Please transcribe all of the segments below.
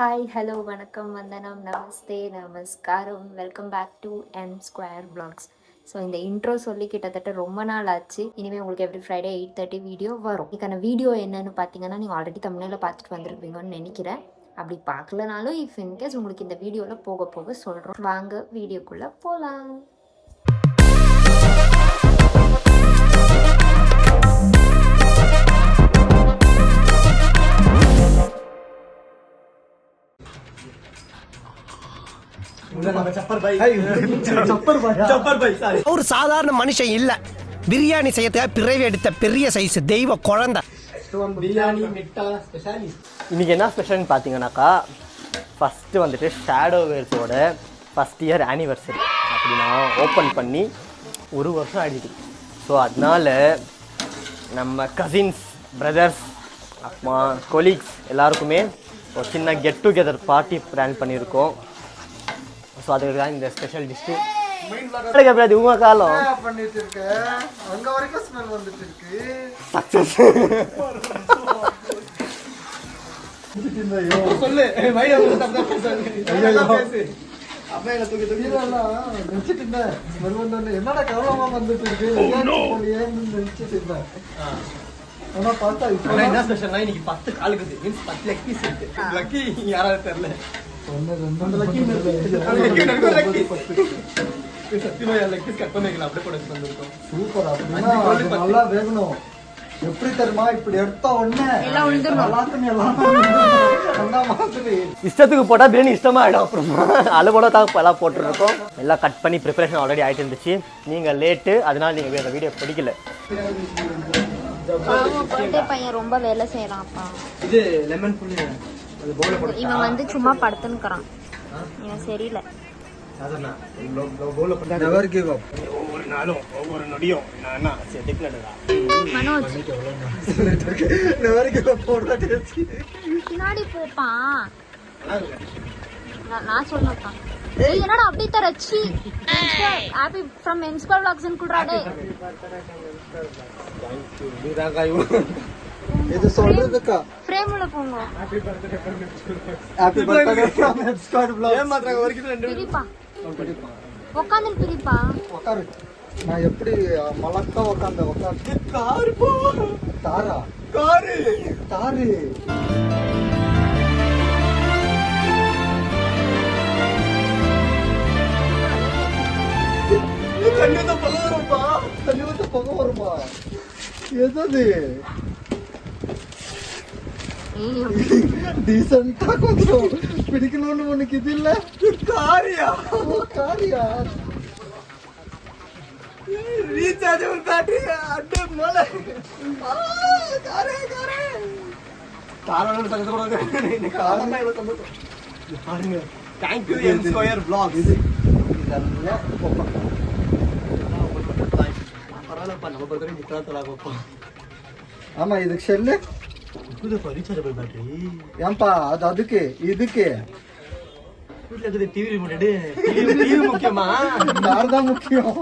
Hi, hello, வணக்கம், வந்தனம், நமஸ்தே, நமஸ்காரம். Welcome back to M square vlogs. So இந்த இன்ட்ரோ சொல்லி கிட்டத்தட்ட ரொம்ப நாள் ஆச்சு. இனிமேல் உங்களுக்கு எவ்ரி ஃப்ரைடே 8:30 வீடியோ வரும். இதுக்கான வீடியோ என்னன்னு பார்த்தீங்கன்னா, நீங்கள் ஆல்ரெடி தமிழில் பார்த்துட்டு வந்துருப்பீங்கன்னு நினைக்கிறேன். அப்படி பார்க்கலனாலும் இஃப் இன்கேஸ் உங்களுக்கு இந்த வீடியோவில் போக போக சொல்கிறோம். வாங்க வீடியோக்குள்ளே போகலாம். ஒரு சாதாரண மனுஷன் இல்ல, பிரியாணி செய்யறதுக்காக பிறவி எடுத்த பெரிய சைஸ் தெய்வ குழந்தை. இன்னைக்கு என்ன ஸ்பெஷல்னு பார்த்தீங்கன்னாக்கா, ஃபஸ்ட்டு வந்துட்டு ஷேடோ வேர்ஸோட ஃபஸ்ட் இயர் ஆனிவர்சரி அப்படி நான் ஓப்பன் பண்ணி 1 வருஷம் ஆகிடுது. ஸோ அதனால நம்ம கசின்ஸ், பிரதர்ஸ், அம்மா, கொலீக்ஸ் எல்லாருக்குமே ஒரு சின்ன கெட் டுகெதர் பார்ட்டி பிளான் பண்ணியிருக்கோம். ஸோ அதுக்கு தான் இந்த ஸ்பெஷல் டிஷ்ஷு. உங்க காலம் பண்ணிட்டு இருக்க அங்க வரைக்கும் ஸ்மெல் வந்துட்டு இருக்கு. சக்சஸ் சொல்லு என்னடா கவலமா வந்துட்டு இருக்கு. ஆனா பார்த்தா இப்ப என்ன ஸ்பெஷல்னா இன்னைக்கு 10 காலுக்குது, மீன்ஸ் 10 லெக் பீஸ் இருக்கு. லக்கி யாராவது தெரியல. சூப்பர். அப்படின்னா நல்லா வேகணும். எப்படி தெரியுமா, இப்படி எடுத்த உடனே இஷ்டத்துக்கு போட்டா பிரியாணி இஷ்டமா ஆயிடும். அப்புறமா அளவோட தான் எல்லாம் போட்டுருக்கோம். எல்லாம் கட் பண்ணி ப்ரிப்பரேஷன் ஆல்ரெடி ஆயிட்டு இருந்துச்சு. நீங்க லேட்டு, அதனால நீங்க அந்த வீடியோ பிடிக்கல. பையன் ரொம்ப வேலை செய்யறான்ப்பா. இது லெமன் புளி இவன் வந்து சும்மா படுத்துன்னுக்குறான். இவன் சரியில்லை. Never give up. ஒவ்வொரு நாளும் ஒவ்வொரு நொடியும் மனோஜ் நெவர் கிவ் அப் போடுற பின்னாடி போப்பான். நான் சொன்னப்பா. ஏய் என்னடா அப்படி தரச்சி. Happy from M square vlogs ன்னு குடுறாடே. இது சொல்றதுக்கா ஃப்ரேம்ல போங்க. Happy birthday from M squad vlogs. ஏமாத்றாங்க வரைக்கும் ரெண்டு பிரிப்பா உட்காந்து பிரிப்பா. உட்காரு. நான் எப்படி மலக்கா உட்காந்து காரு போ. தாரா காரு தாரு தண்ணி தான் போக வரும்பா. தண்ணி வந்து புகை வருமா? எது டீசெண்டா கொஞ்சம் பிடிக்கணும்னு உனக்கு இது இல்ல? காரியா காரியா ரீசார்ஜபிள் பேட்டரி அட்டை மேல காரே காரே காரோட சங்கத்து கூட இன்னைக்கு ஆரம்பமா இவ்வளவு சந்தோஷம் பாருங்க. Thank U M square vlogs. இது இதெல்லாம் போப்பா. பரவாயில்லப்பா, நம்ம பர்த்டே முக்காத்தலா போப்பா. ஆமா, இதுக்கு செல்லு புதுப்பா ரீசார்ஜபிள் பேட்டரி. ஏன்பா அது அதுக்கு இதுக்கு வீட்டுல இருக்குது டிவி ரிமோட். டிவி முக்கியமா? யார் தான் முக்கியம்?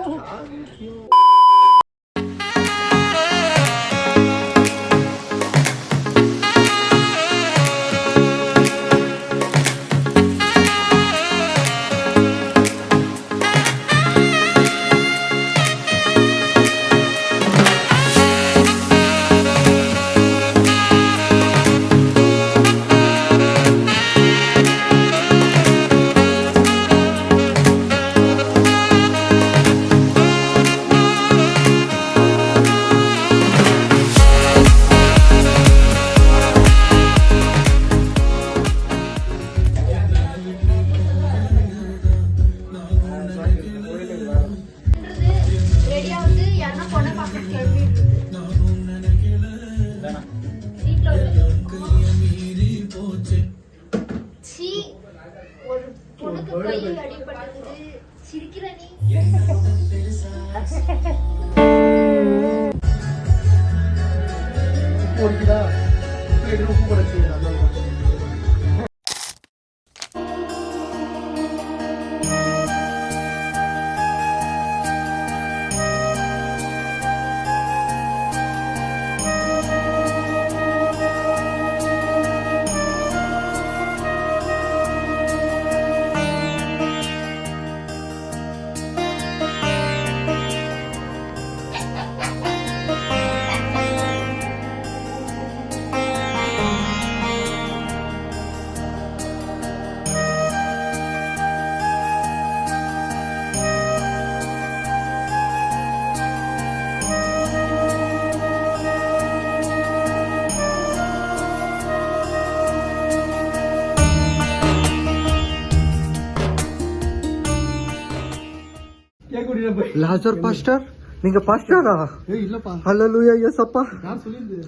லாசர் பாஸ்டர் நீங்க பாஸ்டரா? ஏய் இல்லப்பா, ஹalleluya இயேசப்பா நான் சொல்லிருந்தேன்.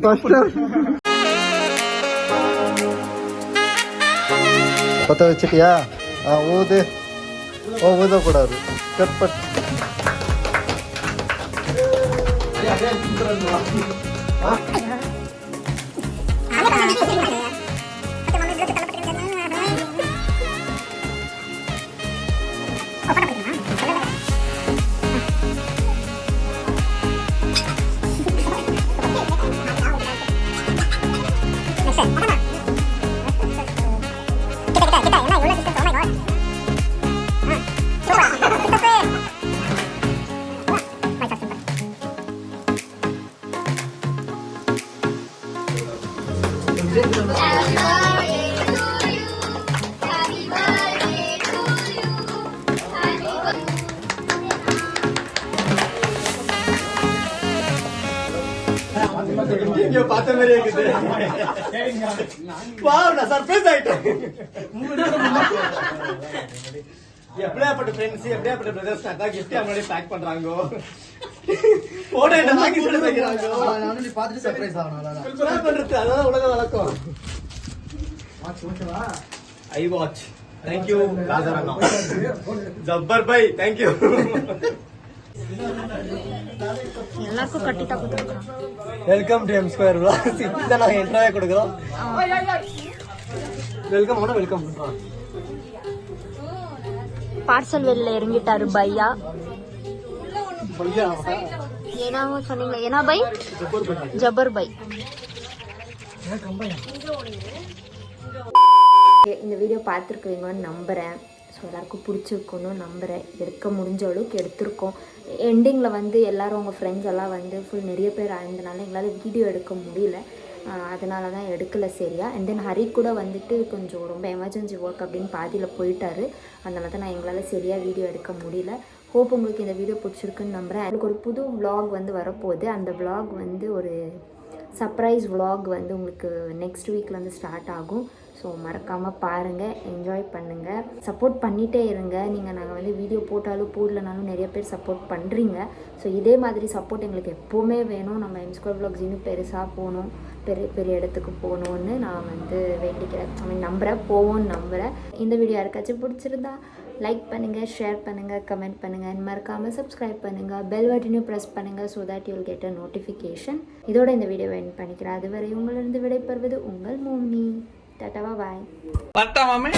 பாஸ்டர். பத்த வச்சிட்டியா? ஊது. ஊதக்கூடாது. கட் பட். இங்க பார்த்த மாதிரி இருக்குது. வாவ், நான் சர்ப்ரைஸ் ஆயிட்டேன். எப்படியாப்பட்ட ஃப்ரெண்ட்ஸ், எப்படியாப்பட்ட பிரதர்ஸ் அதான் கிஃப்ட் அவங்களே பேக் பண்றாங்க. போட என்ன வாங்கி சொல்ல வைக்கிறாங்க. நானும் நீ பார்த்துட்டு சர்ப்ரைஸ் ஆகணும். சூப்பரா பண்றது, அதான் உலக வழக்கம். I watch. Thank you Raja அண்ணா. Jabbar bye, thank you. எல்லாருக்கும் கட்டிட்டா கொடுத்துருக்கோம். Welcome to M square vlogs. இதான் நாங்க என்ட்ராவே கொடுக்குறோம். வெல்கம் ஆனா வெல்கம் பண்றோம். பார்சல் வெளில இறங்கிட்டாரு பையா. ஏனா சொன்னீங்க, ஏனா பை? ஜபர் பை. இந்த வீடியோ பார்த்துருக்குவீங்கன்னு நம்புகிறேன். ஸோ எல்லாருக்கும் பிடிச்சிருக்கணும் நம்புகிறேன். எடுக்க முடிஞ்ச அளவுக்கு எடுத்திருக்கோம். எண்டிங்கில் வந்து எல்லோரும் உங்கள் ஃப்ரெண்ட்ஸ் எல்லாம் வந்து ஃபுல் நிறைய பேர் ஆயிருந்தனால எங்களால் வீடியோ எடுக்க முடியல. அதனால தான் எடுக்கலை சரியா. அண்ட் தென் ஹரி கூட வந்துட்டு கொஞ்சம் ரொம்ப எமர்ஜென்சி ஒர்க் அப்படின்னு பாதியில் போயிட்டாரு. அதனால தான் நான் எங்களால் சரியாக வீடியோ எடுக்க முடியல. ஹோப் உங்களுக்கு இந்த வீடியோ பிடிச்சிருக்குன்னு நம்புகிறேன். எனக்கு ஒரு புது vlog வந்து வரப்போகுது. அந்த vlog வந்து ஒரு சர்ப்ரைஸ் vlog வந்து உங்களுக்கு நெக்ஸ்ட் வீக்கில் வந்து ஸ்டார்ட் ஆகும். ஸோ மறக்காமல் பாருங்கள், என்ஜாய் பண்ணுங்கள், சப்போர்ட் பண்ணிகிட்டே இருங்க. நாங்கள் வந்து வீடியோ போட்டாலும் போடலனாலும் நிறைய பேர் சப்போர்ட் பண்ணுறீங்க. ஸோ இதே மாதிரி சப்போர்ட் எங்களுக்கு எப்போவுமே வேணும். நம்ம எம் ஸ்கொயர் vlogs இன்னும் பெருசாக போகணும், பெரிய பெரிய இடத்துக்கு போகணுன்னு நான் வந்து வேண்டிக்கிறேன். நம்புகிறேன், போவோன்னு நம்புகிறேன். இந்த வீடியோ யாருக்காச்சும் பிடிச்சிருந்தா லைக் பண்ணுங்கள், ஷேர் பண்ணுங்கள், கமெண்ட் பண்ணுங்கள், மறக்காமல் சப்ஸ்கிரைப் பண்ணுங்கள், பெல் பட்டனையும் ப்ரெஸ் பண்ணுங்கள். So that you'll get a notification. இதோட இந்த வீடியோ எண்ட் பண்ணிக்கிறேன். அதுவரை உங்களிருந்து விடைபெறுவது உங்கள் மோமினி. டாடா, பாய். பட்டா மாமே.